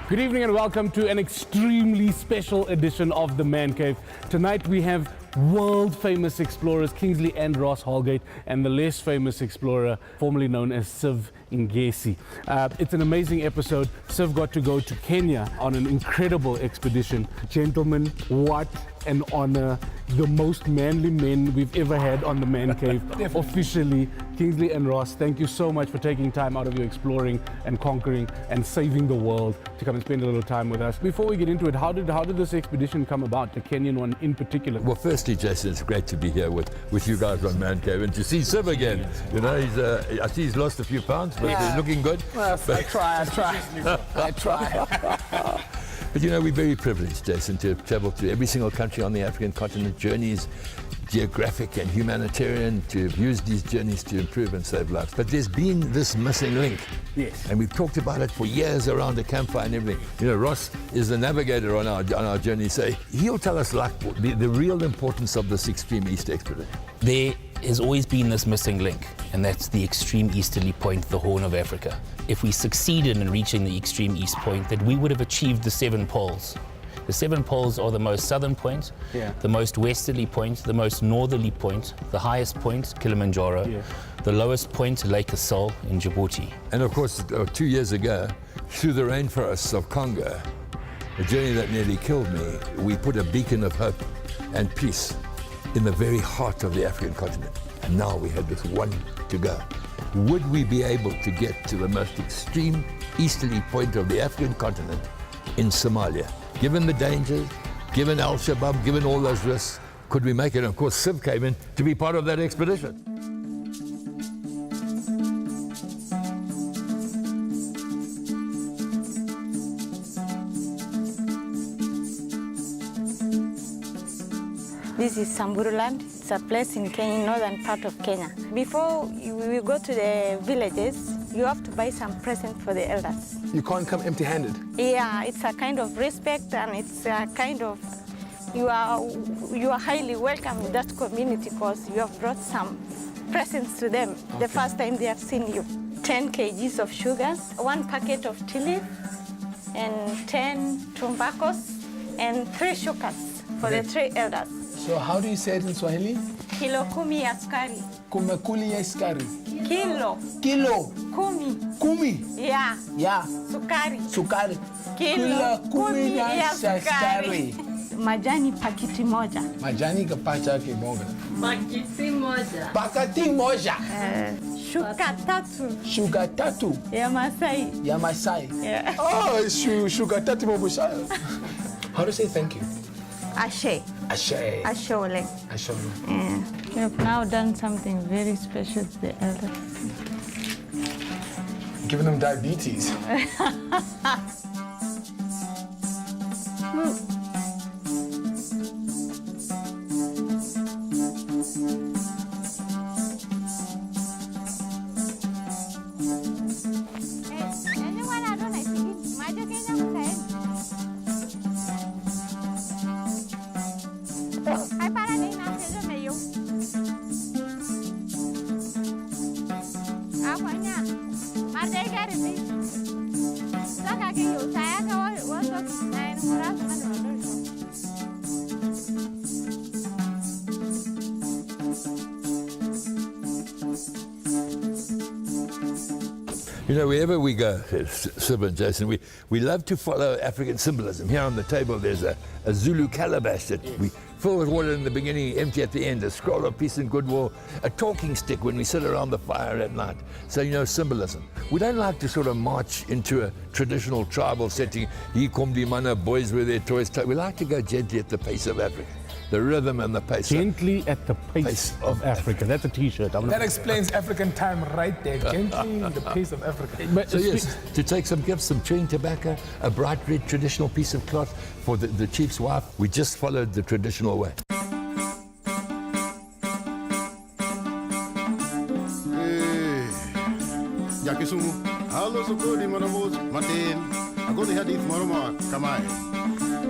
Good evening and welcome to an extremely special edition of The Man Cave. Tonight we have world-famous explorers Kingsley and Ross Holgate and the less famous explorer formerly known as Siv Ngesi. It's an amazing episode. Siv got to go to Kenya on an incredible expedition. Gentlemen, what an honor. The most manly men we've ever had on The Man Cave. Officially, Kingsley and Ross, thank you so much for taking time out of your exploring and conquering and saving the world to come and spend a little time with us. Before we get into it, how did this expedition come about, the Kenyan one in particular? Well, firstly, Jason, it's great to be here with you guys on Man Cave and to see Siv again. You know, I see he's lost a few pounds, but he's looking good. Well, I try. But you know, we're very privileged, Jason, to have traveled to every single country on the African continent. Journeys, geographic and humanitarian, to have used these journeys to improve and save lives. But there's been this missing link. Yes. And we've talked about it for years around the campfire and everything. You know, Ross is the navigator on our journey, so he'll tell us like the real importance of this extreme east expedition. There has always been this missing link, and that's the extreme easterly point, the Horn of Africa. If we succeeded in reaching the extreme east point, that we would have achieved the 7 poles. The 7 poles are the most southern point, the most westerly point, the most northerly point, the highest point, Kilimanjaro, the lowest point, Lake Assal in Djibouti. And of course, 2 years ago, through the rainforests of Congo, a journey that nearly killed me, we put a beacon of hope and peace in the very heart of the African continent. And now we had this one to go. Would we be able to get to the most extreme easterly point of the African continent in Somalia? Given the dangers, given Al-Shabaab, given all those risks, could we make it? And of course, Siv came in to be part of that expedition. This is Samburu land. It's a place in Kenya, northern part of Kenya. Before we go to the villages, you have to buy some present for the elders. You can't come empty-handed. Yeah, it's a kind of respect, and it's a kind of, you are highly welcome in that community because you have brought some presents to them the first time they have seen you. 10 kgs of sugars, 1 packet of tea leaf, and 10 tobaccos, and 3 shukas for the 3 elders. So how do you say it in Swahili? Kilo kumi ya sukari. Kumekuli ya sukari. Kilo. Kilo. Kumi. Kumi. Yeah. Yeah. Sukari. Sukari. Kilo kumi ya sukari. Majani pakiti moja. Majani kapacha kimoja. Pakiti moja. Pakati moja. Shuka tatu. Shuga tatu. Ya Masai. Ya Masai. Yeah. Oh, shuga tatu mobusha. How do you say thank you? Ashe. Ashe. Ashole. Ashole. Yeah. We have now done something very special to the elders. Giving them diabetes. You know, wherever we go, Siv and Jason, we love to follow African symbolism. Here on the table, there's a Zulu calabash that we fill with water in the beginning, empty at the end, a scroll of peace and goodwill, a talking stick when we sit around the fire at night. So, you know, symbolism. We don't like to sort of march into a traditional tribal setting. Here come the mana, boys with their toys. We like to go gently at the pace of Africa. The rhythm and the pace. Gently at the pace of Africa. That's a T-shirt. That explains African time right there. Gently the pace of Africa. But So yes, to take some gifts, some chewing tobacco, a bright red traditional piece of cloth for the chief's wife. We just followed the traditional way. Yakisumu, hello, so good, Monamos, Martin. I'm going to have this Moroma, come on.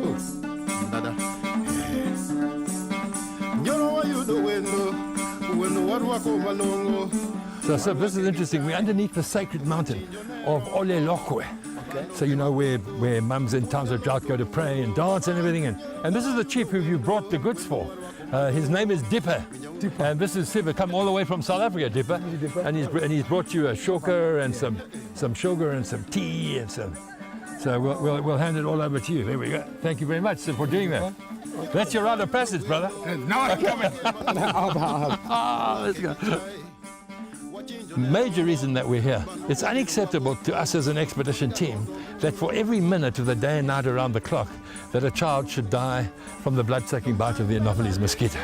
Oh, Dada. You know what you do when the one walk over long. So this is interesting. We're underneath the sacred mountain of Olelokwe. So you know where mums in times of drought go to pray and dance and everything. And this is the chief who you brought the goods for. His name is Dipper. And this is Siva, come all the way from South Africa, Dipper. And he's brought you a shoka and some sugar and some tea and some. So we'll hand it all over to you. There we go. Thank you very much for doing that. That's your rite of passage, brother. Now I'm coming. Let's go. Major reason that we're here. It's unacceptable to us as an expedition team that for every minute of the day and night around the clock that a child should die from the blood-sucking bite of the Anopheles mosquito.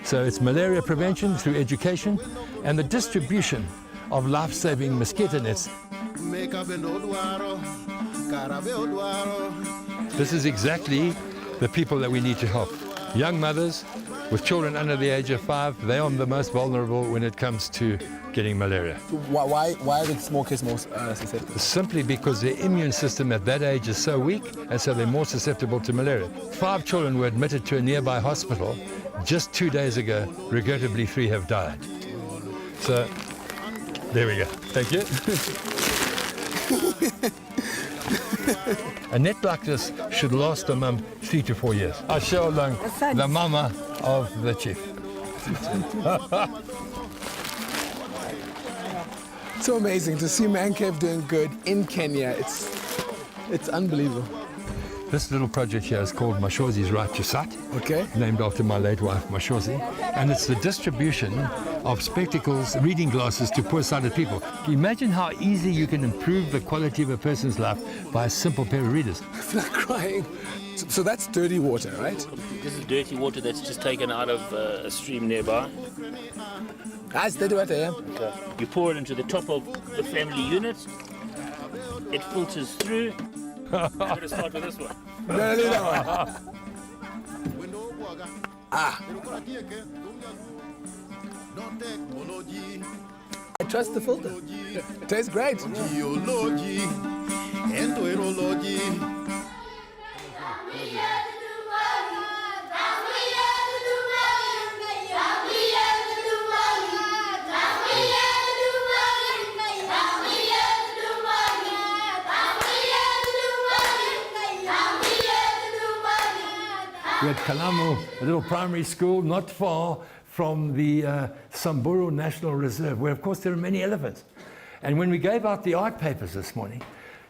So it's malaria prevention through education and the distribution of life-saving mosquito nets. This is exactly the people that we need to help. Young mothers with children under the age of 5, they are the most vulnerable when it comes to getting malaria. Why are the small kids more susceptible? Simply because their immune system at that age is so weak, and so they're more susceptible to malaria. 5 children were admitted to a nearby hospital just 2 days ago. Regrettably, 3 have died. So, there we go. Thank you. A net like this should last a mum 3 to 4 years. I show along the mama of the chief. So amazing to see Man Cave doing good in Kenya. It's unbelievable. This little project here is called Mashozi's Right to Sight. Okay. Named after my late wife, Mashozi. And it's the distribution of spectacles, reading glasses to poor-sighted people. Can you imagine how easy you can improve the quality of a person's life by a simple pair of readers? I feel like crying. So that's dirty water, right? This is dirty water that's just taken out of a stream nearby. That's dirty water, yeah. Okay. You pour it into the top of the family unit. It filters through. I'm going to start with this one. No, leave that one. I trust the filter. Tastes great. Geology and oirology. We're at Kalamu, a little primary school not far from the Samburu National Reserve, where of course there are many elephants. And when we gave out the art papers this morning,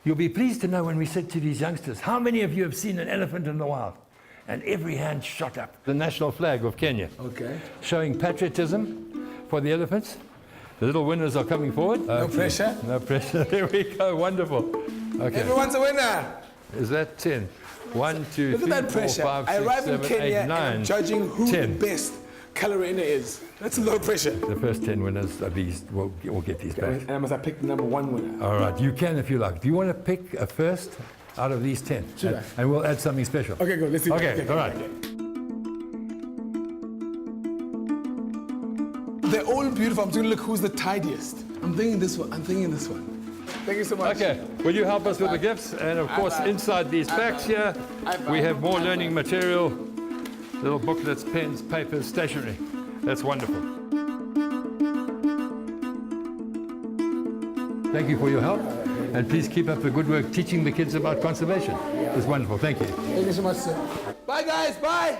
you'll be pleased to know when we said to these youngsters, how many of you have seen an elephant in the wild? And every hand shot up. The national flag of Kenya. Okay. Showing patriotism for the elephants. The little winners are coming forward. No pressure. No pressure. There we go. Wonderful. Okay. Everyone's a winner. Is that 10? 1, 2, Look 3, at that 4, pressure. 5, I 6, arrive 7, in Kenya 8, and 9, I'm judging who 10. the best colorina is. That's low pressure. The first 10 winners of these will get these back. And must I pick the number 1 winner? All right, you can if you like. Do you want to pick a first out of these 10? Should I? And we'll add something special. Okay, go. Let's see. Okay, all right. They're all beautiful. I'm just gonna look who's the tidiest. I'm thinking this one. Thank you so much. Okay, will you help us with the gifts? And of course, inside these packs here, we have more learning material, little booklets, pens, papers, stationery. That's wonderful. Thank you for your help. And please keep up the good work teaching the kids about conservation. It's wonderful. Thank you. Thank you so much, sir. Bye, guys. Bye.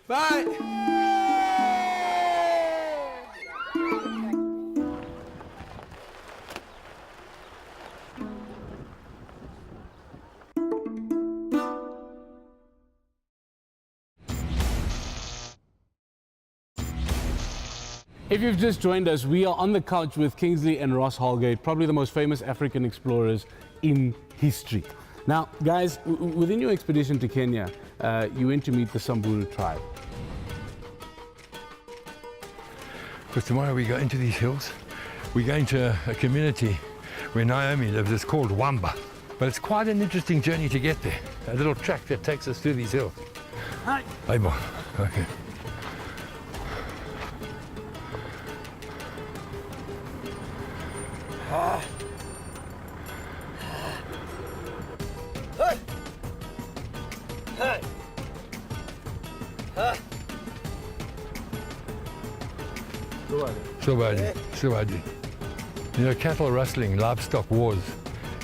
Bye. If you've just joined us, we are on the couch with Kingsley and Ross Holgate, probably the most famous African explorers in history. Now, guys, within your expedition to Kenya, you went to meet the Samburu tribe. Because tomorrow we go into these hills. We go into a community where Naomi lives. It's called Wamba. But it's quite an interesting journey to get there. A little track that takes us through these hills. Hi. Hey, boy. Okay. Subadi. You know, cattle rustling, livestock wars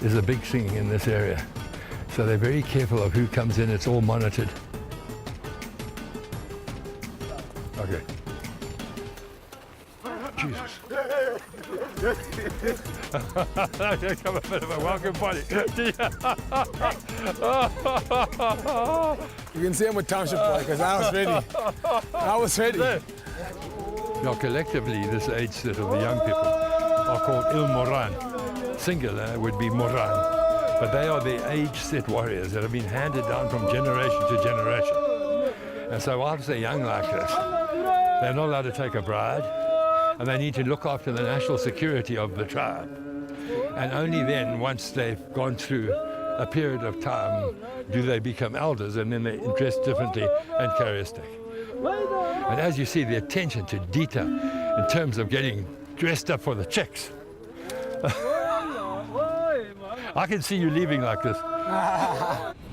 is a big thing in this area. So they're very careful of who comes in. It's all monitored. Okay. Jesus. Come a bit of a welcome body. You can see I'm a township boy because I was ready. I was ready. Now, collectively, this age set of the young people are called Il Moran. Singular would be Moran. But they are the age-set warriors that have been handed down from generation to generation. And so whilst they're young like this, they're not allowed to take a bride, and they need to look after the national security of the tribe. And only then, once they've gone through a period of time, do they become elders, and then they dress differently and carry a stick. And as you see, the attention to detail in terms of getting dressed up for the chicks. I can see you leaving like this.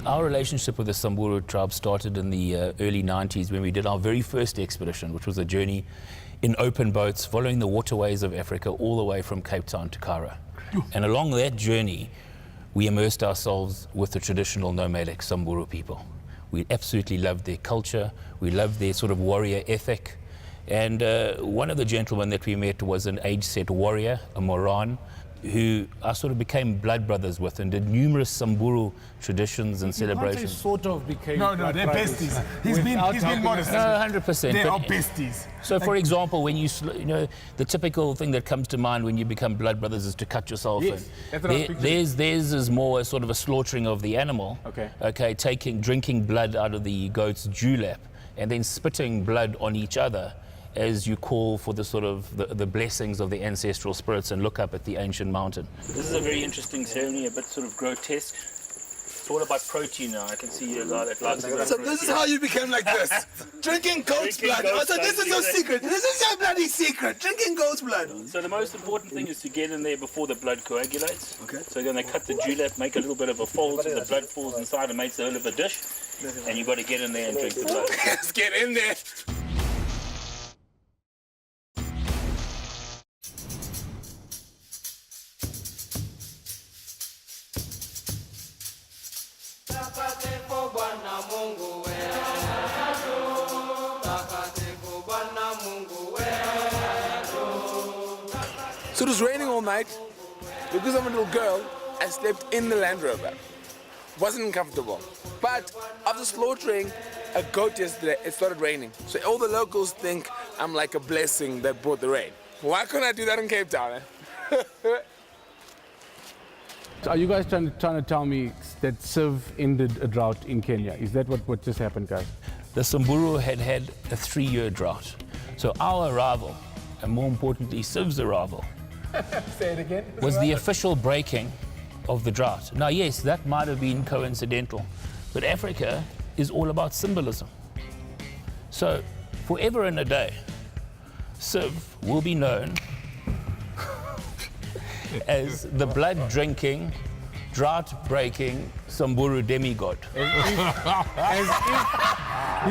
Our relationship with the Samburu tribe started in the early 90s when we did our very first expedition, which was a journey in open boats following the waterways of Africa all the way from Cape Town to Cairo. And along that journey, we immersed ourselves with the traditional nomadic Samburu people. We absolutely loved their culture. We loved their sort of warrior ethic. And one of the gentlemen that we met was an age-set warrior, a Moran, who I sort of became blood brothers with and did numerous Samburu traditions and celebrations. Sort of became. No, they're besties. He's been modest. No, 100%. They are besties. So, for example, when you know, the typical thing that comes to mind when you become blood brothers is to cut yourself Yes, that's what I was in. picturing. Theirs is more a sort of a slaughtering of the animal. Okay, drinking blood out of the goat's dewlap and then spitting blood on each other as you call for the sort of the blessings of the ancestral spirits and look up at the ancient mountain. This is a very interesting ceremony, a bit sort of grotesque. It's all about protein now. I can see a guy that likes it. So this is how you became like this. Drinking goat's blood. So this is your secret. This is your bloody secret. Drinking goat's blood. So the most important thing is to get in there before the blood coagulates. Okay. So then they cut the dewlap, make a little bit of a fold so the blood falls inside and makes a whole of a dish. And you've got to get in there and drink the blood. Let's get in there. So it was raining all night. Because I'm a little girl, I slept in the Land Rover. Wasn't comfortable. But after slaughtering a goat yesterday, it started raining. So all the locals think I'm like a blessing that brought the rain. Why couldn't I do that in Cape Town? Are you guys trying to tell me that Civ ended a drought in Kenya? Is that what just happened, guys? The Samburu had a 3-year drought. So our arrival, and more importantly, Civ's arrival, Say it again. was the official breaking of the drought. Now, yes, that might have been coincidental, but Africa is all about symbolism. So, forever and a day, Civ will be known as the blood-drinking, drought-breaking Samburu demigod. As if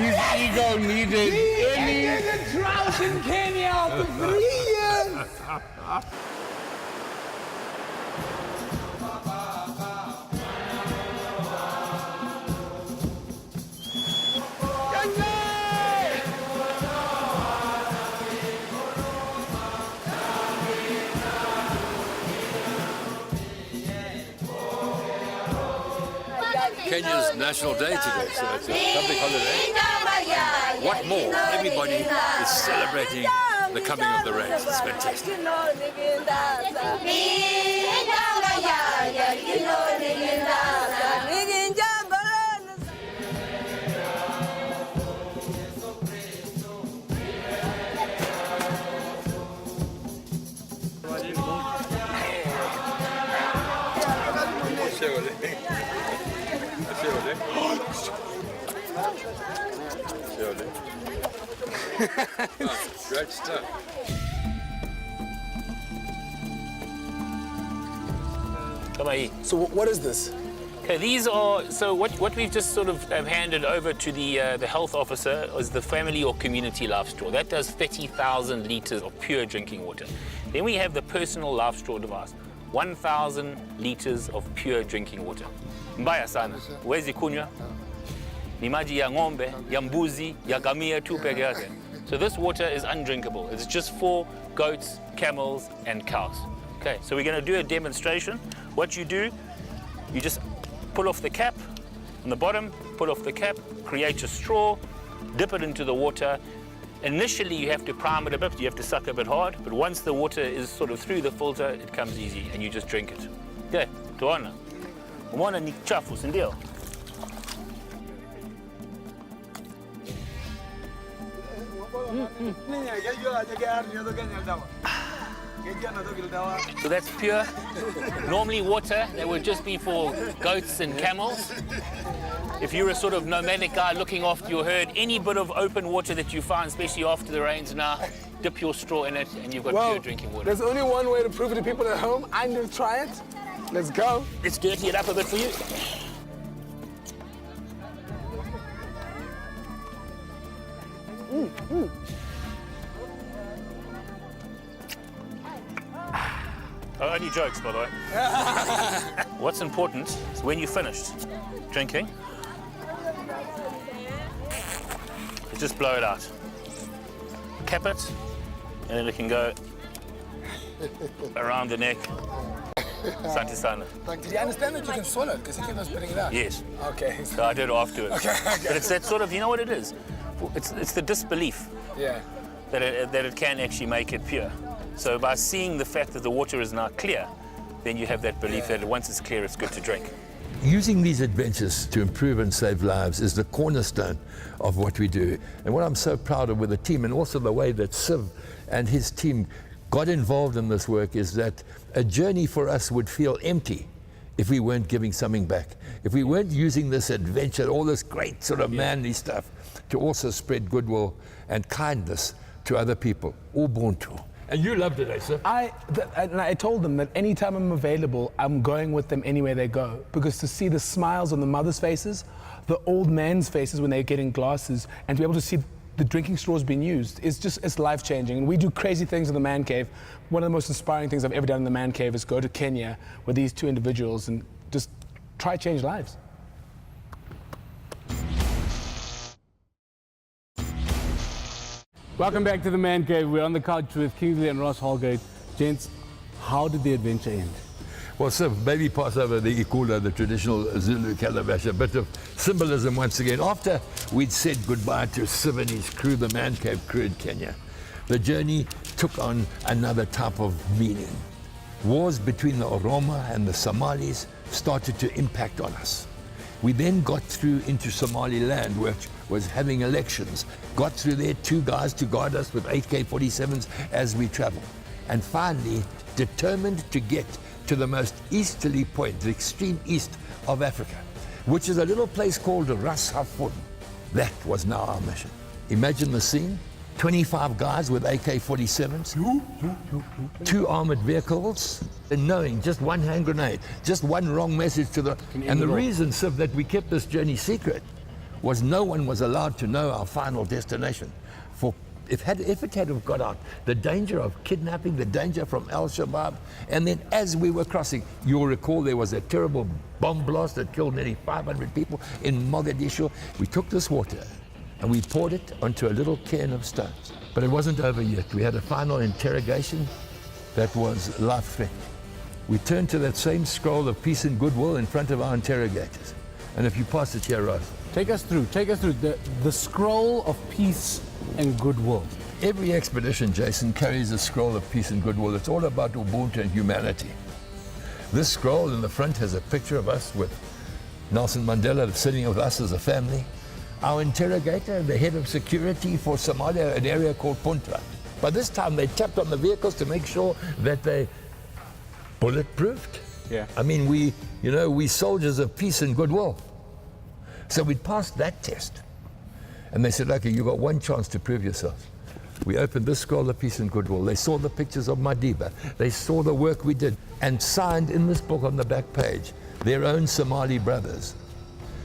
his ego needed any. There's a drought in Kenya for 3 years. Kenya's National Day today, so it's a public holiday. What more? Everybody is celebrating the coming of the rains. It's fantastic. Great stuff. Come on here. So what is this? Okay, these are, so what we've just sort of handed over to the health officer is the family or community life straw. That does 30,000 litres of pure drinking water. Then we have the personal life straw device. 1,000 liters of pure drinking water. Mbaya sana. Huwezi kunywa. Ni maji ya ng'ombe, ya mbuzi, ya gamia tu peke yake. So this water is undrinkable. It's just for goats, camels, and cows. Okay, so we're going to do a demonstration. What you do, you just pull off the cap on the bottom, pull off the cap, create a straw, dip it into the water. Initially, you have to prime it a bit, you have to suck a bit hard, but once the water is sort of through the filter, it comes easy, and you just drink it. Okay, tuona. Umeona ni chafu, si ndio? So that's pure. Normally water that would just be for goats and camels. If you're a sort of nomadic guy looking after your herd, any bit of open water that you find, especially after the rains now, dip your straw in it and you've got pure drinking water. There's only one way to prove it to people at home. I'm going to try it. Let's go. Let's dirty it up a bit for you. Only jokes, by the way. What's important is when you're finished drinking, you just blow it out. Cap it, and then it can go around the neck. Santi sana. Did you understand that you can swallow it? Because he kept on spitting it out. Yes. Okay. So I did it afterwards. Okay. But it's that sort of, you know what it is? It's the disbelief Yeah. that it can actually make it pure. So by seeing the fact that the water is now clear, then you have that belief that once it's clear, it's good to drink. Using these adventures to improve and save lives is the cornerstone of what we do. And what I'm so proud of with the team, and also the way that Siv and his team got involved in this work, is that a journey for us would feel empty if we weren't giving something back. If we weren't using this adventure, all this great sort of manly stuff, to also spread goodwill and kindness to other people. Ubuntu. And you loved it, eh, sir? I told them that anytime I'm available, I'm going with them anywhere they go. Because to see the smiles on the mothers' faces, the old men's faces when they're getting glasses, and to be able to see the drinking straws being used, it's life-changing. And we do crazy things in the man cave. One of the most inspiring things I've ever done in the man cave is go to Kenya with these two individuals and just try to change lives. Welcome back to the Man Cave. We're on the couch with Kingsley and Ross Holgate. Gents, how did the adventure end? Well, sir, maybe pass over the ikula, the traditional Zulu calabash, a bit of symbolism once again. After we'd said goodbye to Siv and his crew, the Man Cave crew in Kenya, the journey took on another type of meaning. Wars between the Oromo and the Somalis started to impact on us. We then got through into Somaliland, which was having elections. Got through there, 2 guys to guard us with AK-47s as we traveled. And finally, determined to get to the most easterly point, the extreme east of Africa, which is a little place called Ras Hafun. That was now our mission. Imagine the scene. 25 guys with AK-47s, 2 armored vehicles, and knowing just one hand grenade, just one wrong message to the... And the reason, Siv, that we kept this journey secret was no one was allowed to know our final destination. For if it had have got out, the danger of kidnapping, the danger from Al-Shabaab, and then as we were crossing, you'll recall there was a terrible bomb blast that killed nearly 500 people in Mogadishu. We took this water and we poured it onto a little cairn of stones. But it wasn't over yet. We had a final interrogation that was life-threatening. We turned to that same scroll of peace and goodwill in front of our interrogators. And if you pass it here, Ross. Take us through the scroll of peace and goodwill. Every expedition, Jason, carries a scroll of peace and goodwill. It's all about Ubuntu and humanity. This scroll in the front has a picture of us with Nelson Mandela sitting with us as a family. Our interrogator, the head of security for Somalia, an area called Punta. By this time, they tapped on the vehicles to make sure that they bulletproofed. Yeah. I mean, we soldiers of peace and goodwill. So we'd passed that test. And they said, okay, you've got one chance to prove yourself. We opened this scroll of peace and goodwill. They saw the pictures of Madiba. They saw the work we did and signed in this book on the back page, their own Somali brothers.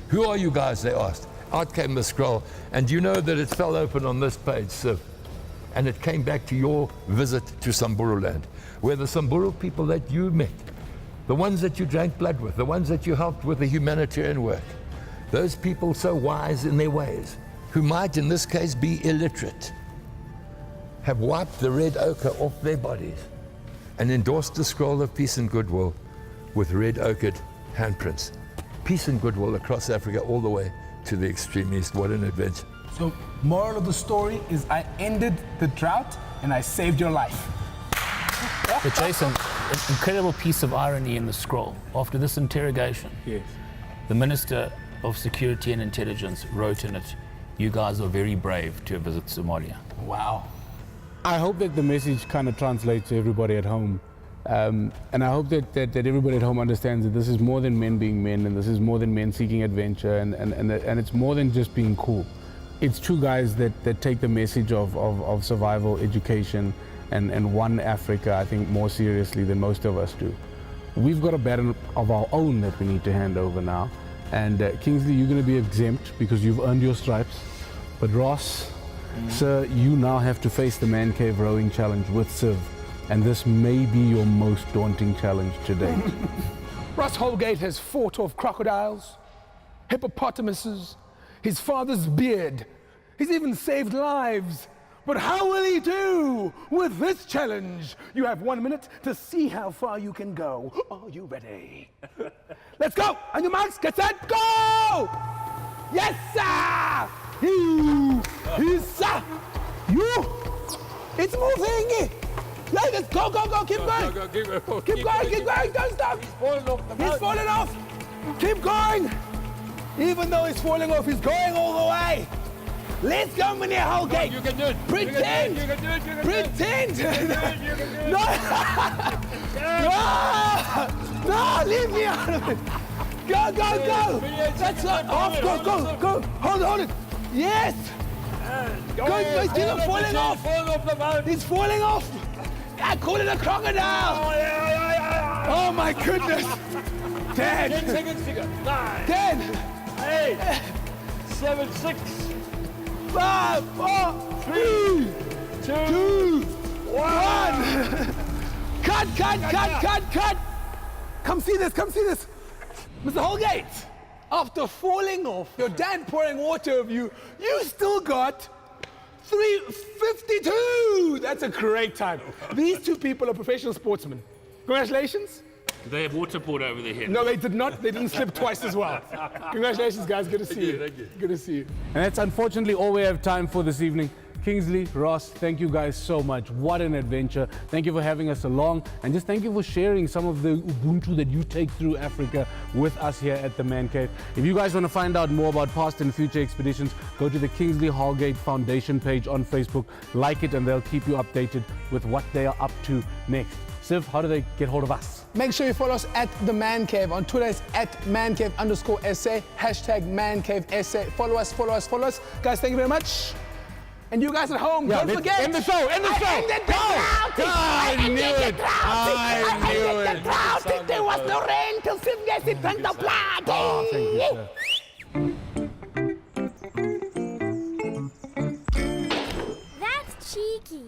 Who are you guys, they asked. Out came the scroll, and you know that it fell open on this page, Siv, and it came back to your visit to Samburu land, where the Samburu people that you met the ones that you drank blood with, the ones that you helped with the humanitarian work, those people so wise in their ways, who might in this case be illiterate, have wiped the red ochre off their bodies and endorsed the scroll of peace and goodwill with red ochred handprints. Peace and goodwill across Africa all the way to the extreme east. What an adventure. So, moral of the story is I ended the drought and I saved your life. But Jason, an incredible piece of irony in the scroll. After this interrogation, Yes. the Minister of Security and Intelligence wrote in it, "You guys are very brave to visit Somalia." Wow. I hope that the message kind of translates to everybody at home. And I hope that everybody at home understands that this is more than men being men, and this is more than men seeking adventure, and it's more than just being cool. It's two guys that take the message of survival, education, and one Africa, I think, more seriously than most of us do. We've got a battle of our own that we need to hand over now. And Kingsley, you're going to be exempt because you've earned your stripes. But Ross, sir, you now have to face the Man Cave Rowing Challenge with Civ. And this may be your most daunting challenge to date. Ross Holgate has fought off crocodiles, hippopotamuses, his father's beard. He's even saved lives. But how will he do with this challenge? You have 1 minute to see how far you can go. Are you ready? Let's go! On your marks, get set, go! Yes, sir! Sir! You! It's moving! Let's go, go, go, keep going! Keep going, don't stop! He's falling off! Keep going! Even though he's falling off, he's going all the way! Let's go, Mr. Holgate! You can do it. Pretend! You can do it. You can Pretend! do it. You can do it. No! No, leave me out of it! Go, go, go! That's not off! Go, go, go! Hold it! Yes! Go, he's falling off! He's falling off! I call it a crocodile! Oh my goodness! 10! 10 seconds to go. 9, 10! 8, 7, 6, 5, 4, 3, 2, 1! Cut! Come see this! Mr. Holgate, after falling off, your dad pouring water over you, you still got 352! That's a great time. These two people are professional sportsmen. Congratulations. Did they have water poured over their head? No, they did not. They didn't slip twice as well. Congratulations, guys. Good to see you. Thank you. Good to see you. And that's unfortunately all we have time for this evening. Kingsley, Ross, thank you guys so much. What an adventure. Thank you for having us along, and just thank you for sharing some of the Ubuntu that you take through Africa with us here at the Man Cave. If you guys want to find out more about past and future expeditions, go to the Kingsley Holgate Foundation page on Facebook, like it, and they'll keep you updated with what they are up to next. Siv, how do they get hold of us? Make sure you follow us at The Man Cave. On Twitter, it's at mancave_SA, #ManCaveSA. Follow us. Guys, thank you very much. And you guys at home, don't forget. End the show. I knew it. There was no rain till Siv gets it on the plug. Oh, thank you, sir. That's cheeky.